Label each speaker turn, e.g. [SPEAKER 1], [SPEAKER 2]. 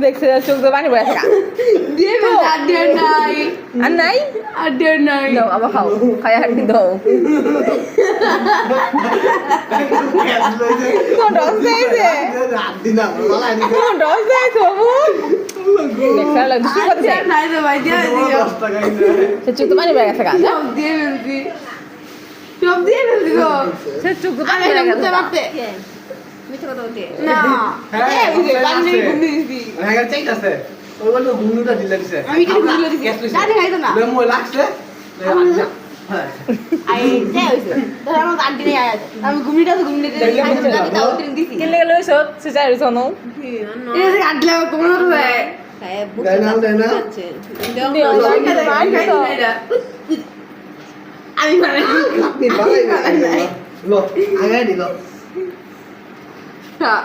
[SPEAKER 1] দেখছে চোখ তো পানি পড়ে থাকা আর নাই দাও আবার খাও খাই হাড্ডি দাও কোন রস দিয়েছে কোন রস দিয়েছে বাবু দেখছে লাগে দুটো কথা সে চোখ তো পানি পড়ে গেছে সে চোখ তো পানি পড়ে গেছে মিথ্যা কথা বলতে না পানি ঘুমনি দিছি হ্যাঁ ঠিক আছে ওই বলতো ঘুমনুটা দিলে দিছে আমি কি ঘুমনুটা দিছি দাদি খাইতো না মই লাগছে আই যাই হইছে তো আমার আন্টি নাই আয়া আমি ঘুমনিটা তো ঘুমনি দিছি দাদি দাও ট্রেন দিছি কেলে গেল হইছো সে যাই হইছো নো এই যে আডলা কোন হবে খায় বুক না আছে আমি মানে আপনি ভালো লো আগে দিলো হ্যাঁ